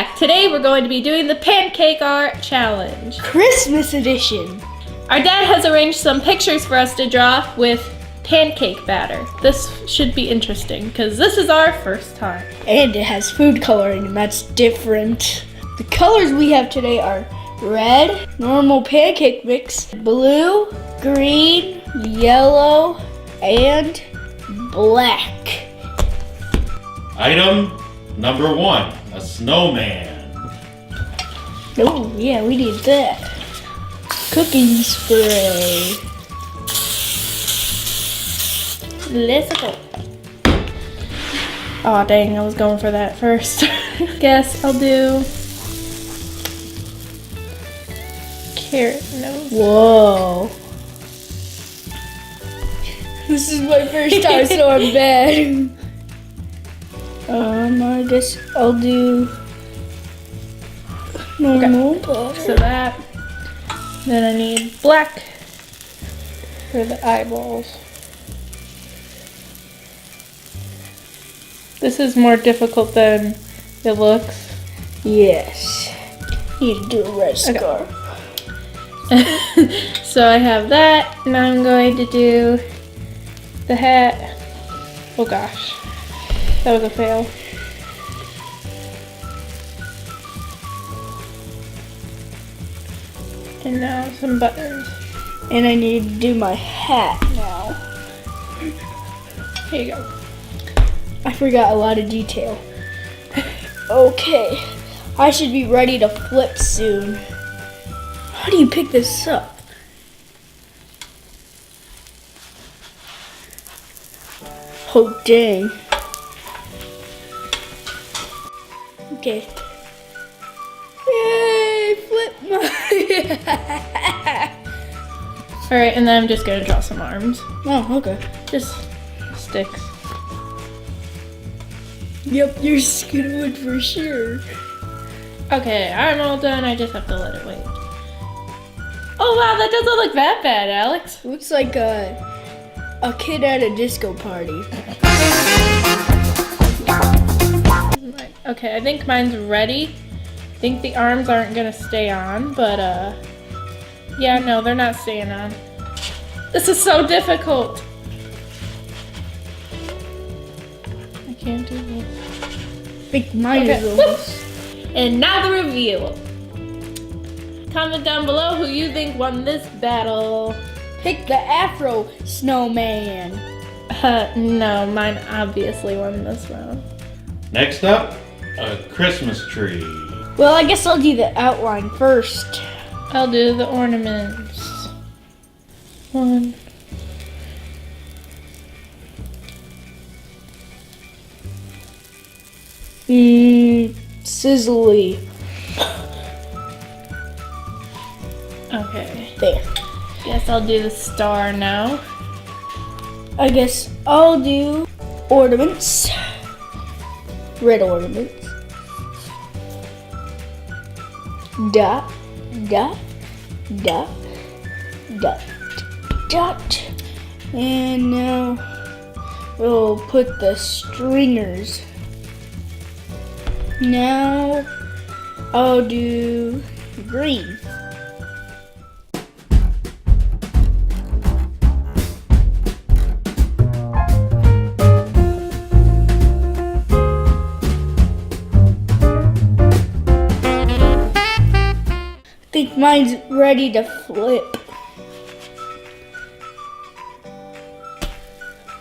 back. Today we're going to be doing the pancake art challenge. Christmas edition. Our dad has arranged some pictures for us to draw with pancake batter. This should be interesting because this is our first time. And it has food coloring, and that's different. The colors we have today are red, normal pancake mix, blue, green, yellow, and black. Item number 1, a snowman. Oh, yeah, we need that. Cooking spray. Let's go. Aw, dang, I was going for that first. Guess I'll do carrot nose. Whoa. This is my first time, so I'm bad. I guess I'll do normal. Okay. So that. Then I need black for the eyeballs. This is more difficult than it looks. Yes. Need to do a red scarf. So I have that. Now I'm going to do the hat. Oh gosh. That was a fail. And now some buttons. And I need to do my hat now. Here you go. I forgot a lot of detail. Okay. I should be ready to flip soon. How do you pick this up? Oh, dang. Okay. Yay, flip my... Alright, and then I'm just gonna draw some arms. Oh, okay. Just sticks. Yep, you're skin for sure. Okay, I'm all done. I just have to let it wait. Oh wow, that doesn't look that bad, Alex. Looks like a kid at a disco party. Okay, I think mine's ready. I think the arms aren't gonna stay on, but yeah, no, they're not staying on. This is so difficult. I can't do this. I think mine is almost. And now the reveal. Comment down below who you think won this battle. Pick the Afro Snowman. No, mine obviously won this round. Next up, a Christmas tree. Well, I guess I'll do the outline first. I'll do the ornaments. 1. Sizzly. Okay. There. Guess I'll do the star now. I guess I'll do ornaments. Red ornaments. Dot, dot, dot, dot, dot. And now we'll put the stringers. Now I'll do green. I think mine's ready to flip.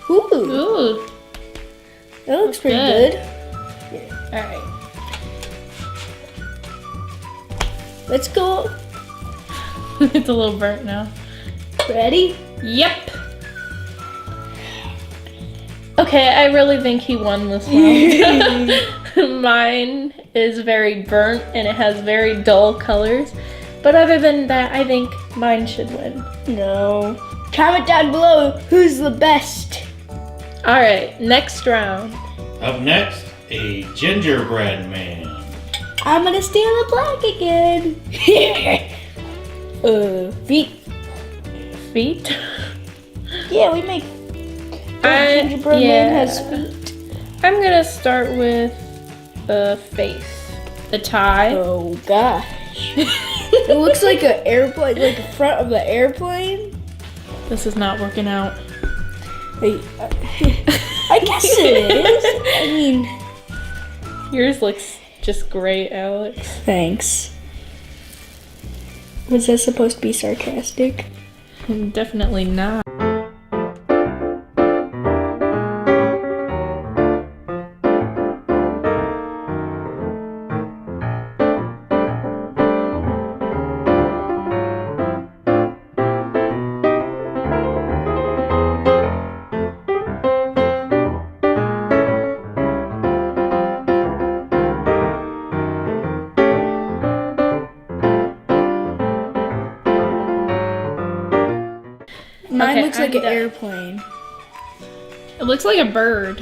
Ooh, Ooh. that looks pretty good. good. Alright. Let's go. It's a little burnt now. Ready? Yep. Okay, I really think he won this round. Mine is very burnt and it has very dull colors. But other than that, I think mine should win. No. Comment down below who's the best. Alright, next round. Up next, a Gingerbread Man. I'm gonna steal the black again. Feet. Feet? Yeah, we make. Gingerbread Man has feet. I'm gonna start with the face. the tie. Oh gosh. It looks like an airplane, like the front of the airplane. This is not working out. I guess it is. I mean, Yours looks just great, Alex. thanks. Was that supposed to be sarcastic? Definitely not. Mine Okay, looks like I'm an done. airplane. It looks like a bird.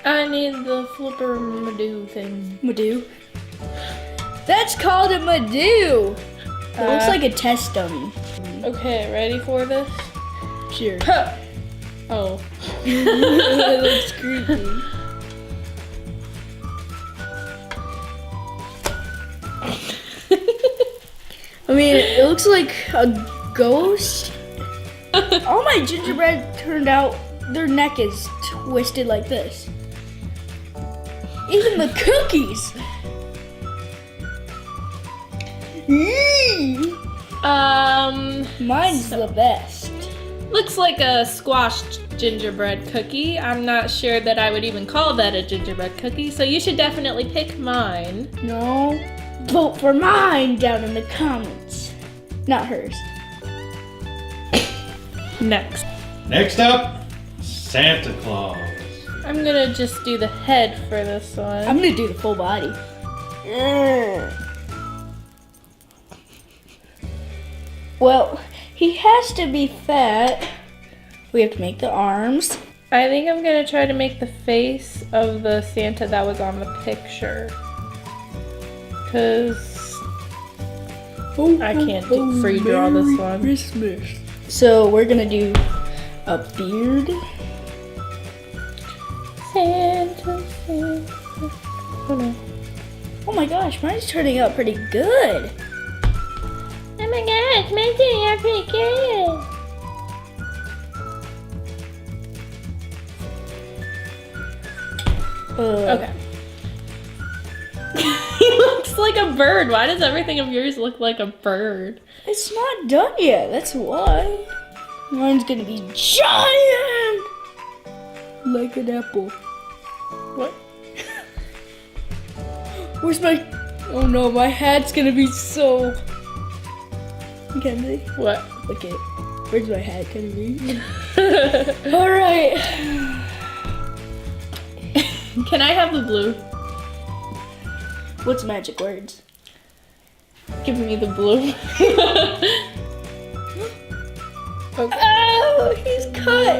I need the flipper Madoo thing. Madoo. That's called a Madoo. It looks like a test dummy. Okay, ready for this? Sure. Oh. It looks creepy. I mean, it looks like a ghost. All my gingerbread turned out, their neck is twisted like this. Even the cookies. Mine's the best. Looks like a squashed gingerbread cookie. I'm not sure that I would even call that a gingerbread cookie, so you should definitely pick mine. No, vote for mine down in the comments. Not hers. Next. Next up, Santa Claus. I'm gonna just do the head for this one. I'm gonna do the full body. Well, he has to be fat. We have to make the arms. I think I'm gonna try to make the face of the Santa that was on the picture. Cause I can't free draw this one. Christmas. So we're gonna do a beard. Santa, Santa. Oh no. Oh my gosh, mine's turning out pretty good. Oh my gosh, mine's turning out pretty good. Okay. He looks like a bird. Why does everything of yours look like a bird? It's not done yet, that's why. Mine's gonna be giant! Like an apple. What? Where's my... Oh no, my hat's gonna be so... Mackenzie, What? look it. Where's my hat gonna be? Alright. Can I have the blue? What's magic words? Give me the blue. Okay. Oh, he's cut!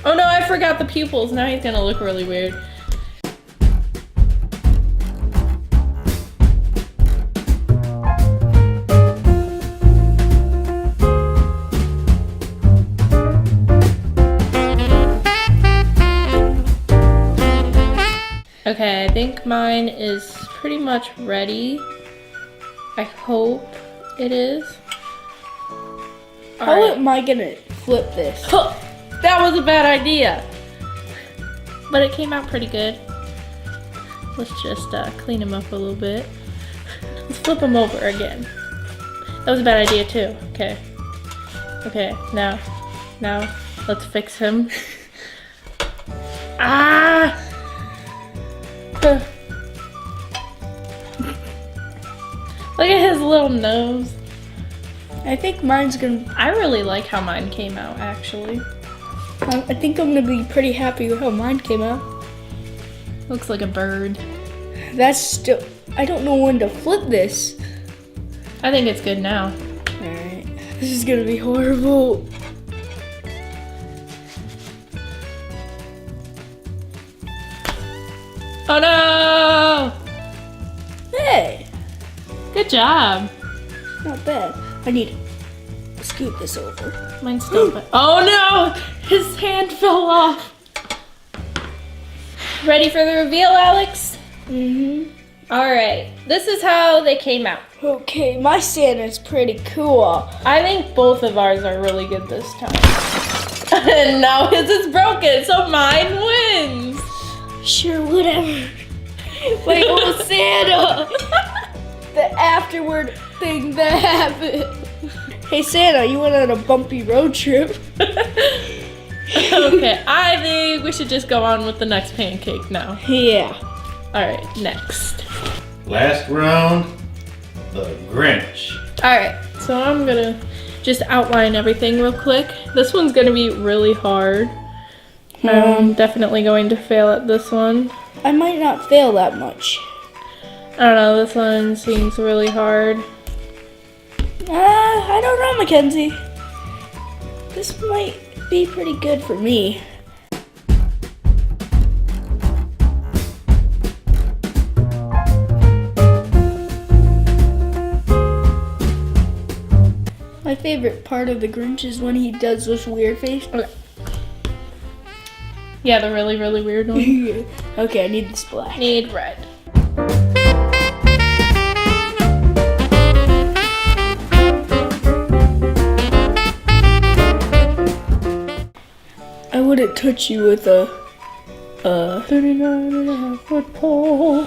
Oh no, I forgot the pupils. Now he's gonna look really weird. Okay, I think mine is pretty much ready. I hope it is. How am I gonna flip this? Huh, that was a bad idea. But it came out pretty good. Let's just clean him up a little bit. Let's flip him over again. That was a bad idea too. Okay. Okay, now let's fix him. Ah! Huh. Look at his little nose. I think mine's gonna... I really like how mine came out, actually. I think I'm gonna be pretty happy with how mine came out. Looks like a bird. That's still... I don't know when to flip this. I think it's good now. Alright. This is gonna be horrible. Oh no! Hey! Good job. Not bad. I need to scoot this over. Mine's still bad. Oh no! His hand fell off. Ready for the reveal, Alex? All right, this is how they came out. Okay, my Santa's pretty cool. I think both of ours are really good this time. And now his is broken, so mine wins. Sure, whatever. Wait, what was Santa? The afterward thing that happened. Hey Santa, you went on a bumpy road trip. Okay, I think we should just go on with the next pancake now. Yeah. All right, next. Last round, the Grinch. All right, so I'm gonna just outline everything real quick. This one's gonna be really hard. I'm definitely going to fail at this one. I might not fail that much. I don't know, this one seems really hard. I don't know, Mackenzie. This might be pretty good for me. My favorite part of the Grinch is when he does this weird face. Okay. Yeah, the really, really weird one. Okay, I need the splash. Need red. I wouldn't touch you with a 39.5-foot pole.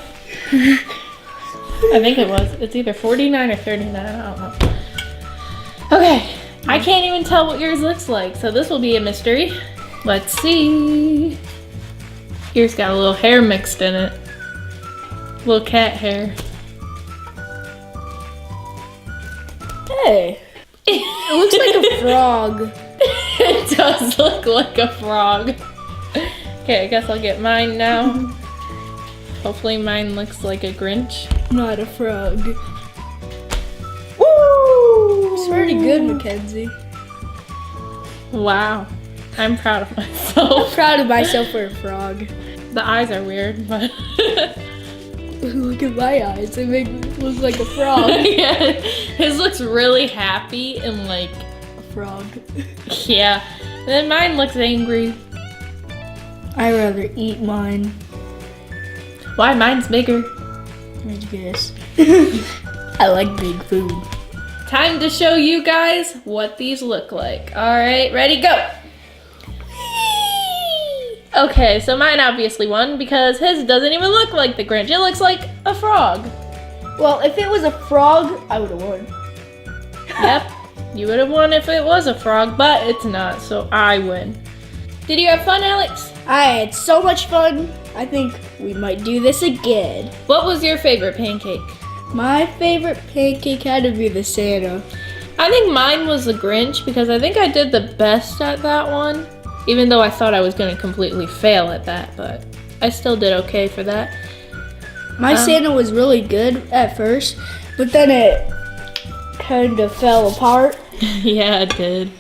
I think it was. It's either 49 or 39. I don't know. Okay. I can't even tell what yours looks like, so this will be a mystery. Let's see. Yours got a little hair mixed in it. Little cat hair. Hey. It looks like a frog. It does look like a frog. Okay, I guess I'll get mine now. Hopefully mine looks like a Grinch. Not a frog. Woo! It's pretty good, Mackenzie. Wow. I'm proud of I'm myself. proud of myself for a frog. The eyes are weird, but Look at my eyes. They make me look like a frog. yeah, his looks really happy and like, A frog. yeah. And then mine looks angry. I'd rather eat mine. Why? Mine's bigger. I guess. I like big food. Time to show you guys what these look like. All right, ready, go. Okay, so mine obviously won because his doesn't even look like the Grinch. It looks like a frog. Well, if it was a frog, I would have won. Yep, you would have won if it was a frog, but it's not, so I win. Did you have fun, Alex? I had so much fun. I think we might do this again. What was your favorite pancake? My favorite pancake had to be the Santa. I think mine was the Grinch because I think I did the best at that one. Even though I thought I was going to completely fail at that, but I still did okay for that. My Santa was really good at first, but then it kind of fell apart. Yeah, it did.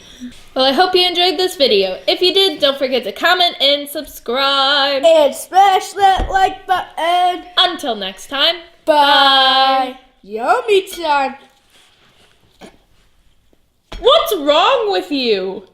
Well, I hope you enjoyed this video. If you did, don't forget to comment and subscribe. And smash that like button. Until next time, Bye. Yummy time. What's wrong with you?